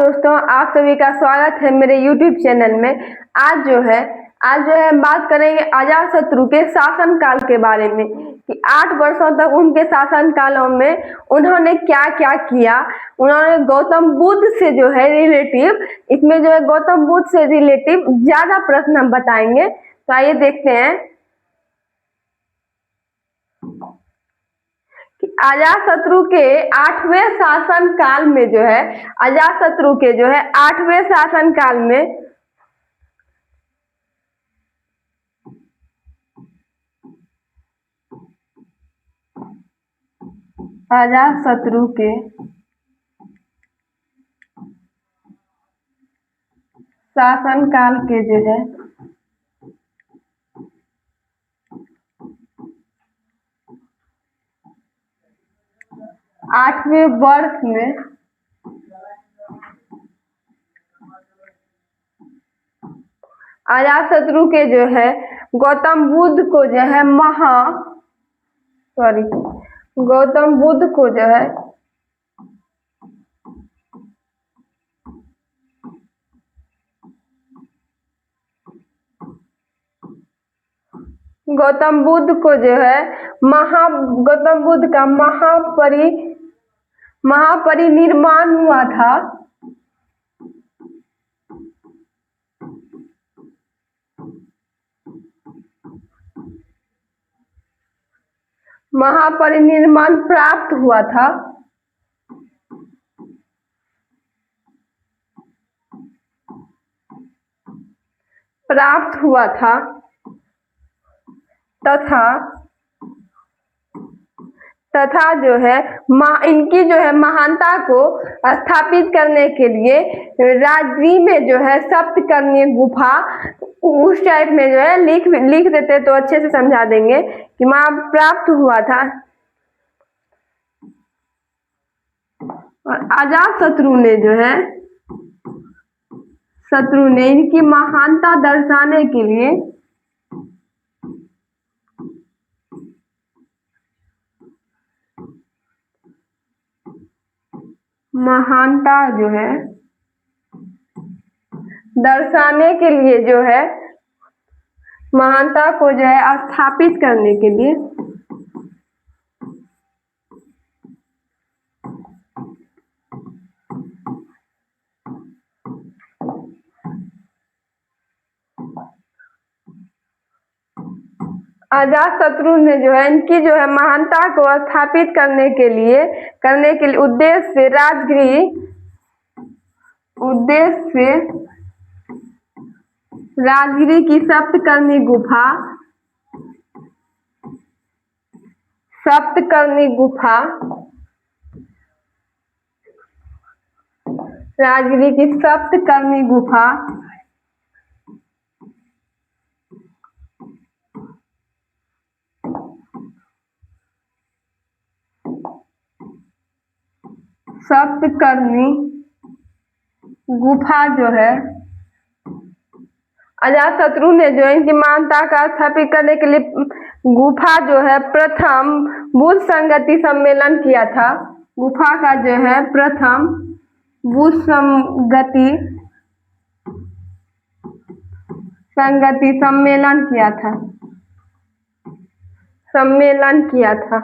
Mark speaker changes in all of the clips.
Speaker 1: दोस्तों, आप सभी का स्वागत है मेरे YouTube चैनल में। आज जो है हम बात करेंगे अजातशत्रु के शासन काल के बारे में कि 8 वर्षों तक उनके शासन कालों में उन्होंने क्या क्या किया। उन्होंने गौतम बुद्ध से जो है रिलेटिव, इसमें जो है गौतम बुद्ध से रिलेटिव ज्यादा प्रश्न हम बताएंगे। तो आइए देखते हैं अजातशत्रु के 8वें शासन काल में जो है अजातशत्रु के जो है 8वें शासन काल में अजातशत्रु के शासन काल के जो है 8वें वर्ष में अजातशत्रु के जो है गौतम बुद्ध को जो है गौतम बुद्ध को जो है गौतम बुद्ध का महापरिनिर्वाण हुआ था। महापरिनिर्वाण प्राप्त हुआ था तथा जो है इनकी जो है महानता को स्थापित करने के लिए राजगृह में जो है सप्तकर्णीय गुफा उस टाइप में जो है लिख देते तो अच्छे से समझा देंगे कि वहां प्राप्त हुआ था। और अजातशत्रु ने इनकी महानता दर्शाने के लिए जो है महानता को जो है स्थापित करने के लिए अजातशत्रु ने जो है इनकी जो है महानता को स्थापित करने के लिए उद्देश्य से राजगृह की सप्तकर्णी गुफा जो है अजातशत्रु ने जो इनकी महानता का स्थापित करने के लिए गुफा जो है प्रथम बुद्ध संगति सम्मेलन किया था। गुफा का जो है प्रथम बुद्ध संगति सम्मेलन किया था।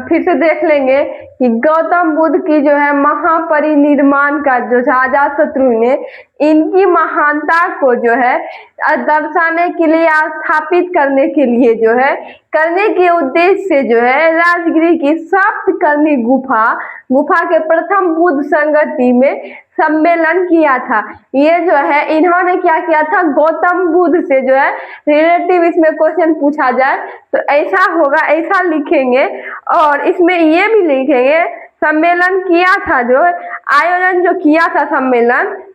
Speaker 1: फिर से देख लेंगे कि गौतम बुद्ध की जो है महापरिनिर्वाण का जो अजातशत्रु ने इनकी महानता को जो है दर्शाने के लिए स्थापित करने के लिए जो है करने के उद्देश्य से जो है राजगृह की सप्तकर्णी गुफा के प्रथम बुद्ध संगति में सम्मेलन किया था। ये जो है इन्होंने क्या किया था, गौतम बुद्ध से जो है रिलेटिव इसमें क्वेश्चन पूछा जाए तो ऐसा होगा, ऐसा लिखेंगे। और इसमें ये भी लिखेंगे सम्मेलन किया था, जो आयोजन जो किया था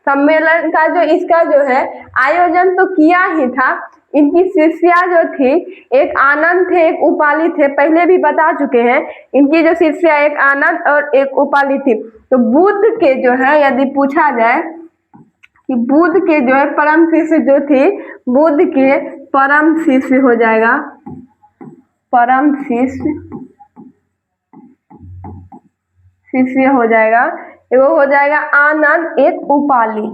Speaker 1: सम्मेलन का जो इसका जो है आयोजन तो किया ही था। इनकी शिष्या जो थी, एक आनंद थे, एक उपाली थे, पहले भी बता चुके हैं। इनकी जो शिष्या एक आनंद और एक उपाली थी। तो बुद्ध के जो है यदि पूछा जाए कि बुध के जो है परम शिष्य जो थी, बुध के परम शिष्य हो जाएगा, परम शिष्य हो जाएगा, वो हो जाएगा आनंद, एक उपाली।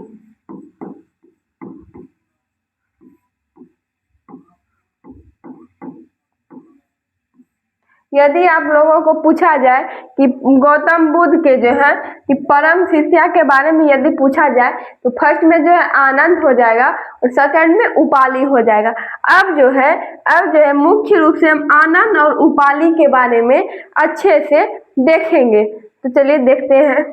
Speaker 1: यदि आप लोगों को पूछा जाए कि गौतम बुद्ध के जो है कि परम शिष्या के बारे में यदि पूछा जाए तो फर्स्ट में जो है आनंद हो जाएगा और सेकंड में उपाली हो जाएगा। अब जो है मुख्य रूप से हम आनंद और उपाली के बारे में अच्छे से देखेंगे। तो चलिए देखते हैं।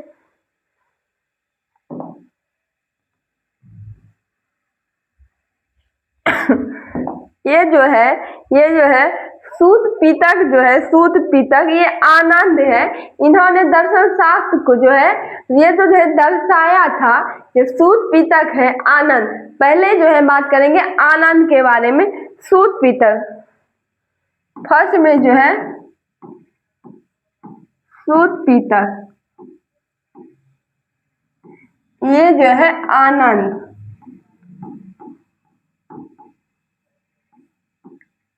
Speaker 1: ये जो है सूत पीतक जो है, सूत पीतक ये आनंद है। इन्होंने दर्शन शास्त्र को जो है ये तो जो है दर्शाया था। ये सूत पीतक है आनंद। पहले जो है बात करेंगे आनंद के बारे में। सूत पीतक फर्स्ट में जो है सूत पीतक, ये जो है आनंद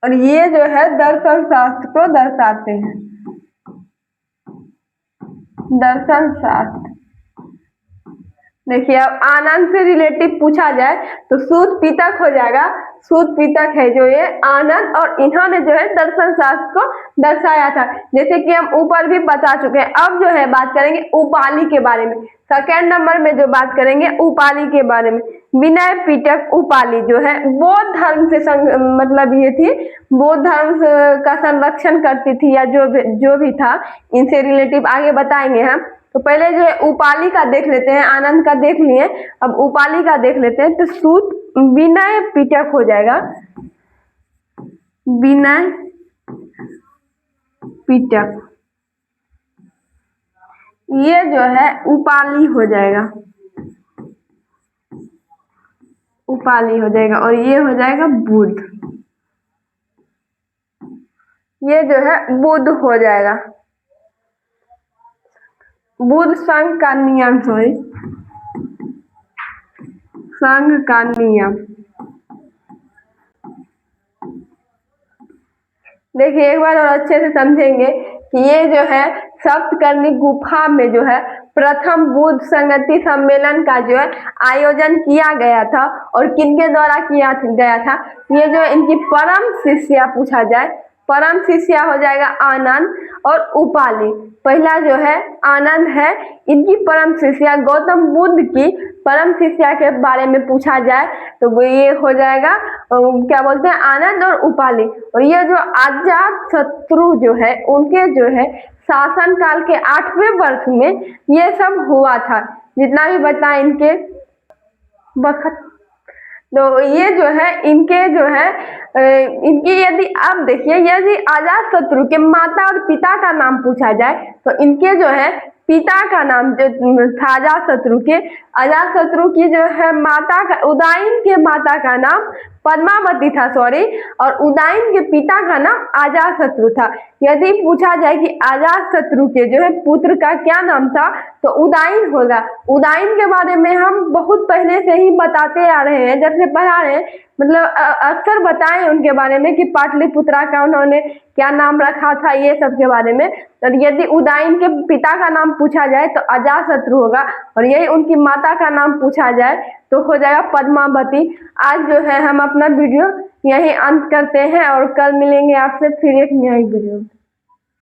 Speaker 1: और ये जो है दर्शन शास्त्र को दर्शाते हैं। दर्शन शास्त्र देखिए, अब आनंद से रिलेटिव पूछा जाए तो सूत पीतक हो जाएगा। सूत पीतक है जो ये आनंद और इन्होंने जो है दर्शन शास्त्र को दर्शाया था, जैसे कि हम ऊपर भी बता चुके हैं। अब जो है बात करेंगे उपाली के बारे में। सेकेंड नंबर में जो बात करेंगे उपाली के बारे में। विनय पीटक उपाली जो है बौद्ध धर्म से मतलब ये थी, बौद्ध धर्म का संरक्षण करती थी या जो भी था, इनसे रिलेटिव आगे बताएंगे हम। तो पहले जो है उपाली का देख लेते हैं, आनंद का देख लिए, अब उपाली का देख लेते हैं। तो सूत विनय पीटक हो जाएगा, विनय पीटक, ये जो है उपाली हो जाएगा, उपाली हो जाएगा और ये हो जाएगा बुध, ये जो है बुध हो जाएगा। बुध संघ का नियम, सॉरी संघ का नियम। देखिए एक बार और अच्छे से समझेंगे कि ये जो है सप्तकर्णी गुफा में जो है प्रथम बुद्ध संगति सम्मेलन का जो है आयोजन किया गया था और किनके द्वारा किया गया था। ये जो इनकी परम शिष्या पूछा जाए, परम शिष्या हो जाएगा आनंद और उपाली। पहला जो है आनंद है, इनकी परम शिष्या गौतम बुद्ध की परम शिष्या के बारे में पूछा जाए तो वो ये हो जाएगा क्या बोलते हैं आनंद और उपाली। और ये जो अजात शत्रु जो है उनके जो है शासन काल के 8वें वर्ष में ये सब हुआ था, जितना भी बताएं इनके बखत। तो ये जो है इनके जो है इनकी यदि आप देखिए, यदि अजात शत्रु के माता और पिता का नाम पूछा जाए तो इनके जो है पिता का नाम जो था अजात शत्रु के, अजात शत्रु की जो है माता का, उदयन के माता का नाम पद्मावती था, सॉरी, और उदयन के पिता का नाम अजात शत्रु था। यदि पूछा जाए कि अजात शत्रु के जो है पुत्र का क्या नाम था तो उदयन होगा। उदयन के बारे में हम बहुत पहले से ही बताते आ रहे हैं, जब से पढ़ा रहे हैं, मतलब अक्सर बताएं उनके बारे में कि पाटलिपुत्रा का उन्होंने क्या नाम रखा था, ये सब के बारे में। तो यदि उदयन के पिता का नाम पूछा जाए तो अजात शत्रु होगा और यही उनकी माता का नाम पूछा जाए तो हो जाएगा पद्मावती। आज जो है हम अपना वीडियो यही अंत करते हैं और कल मिलेंगे आपसे फिर एक नई वीडियो।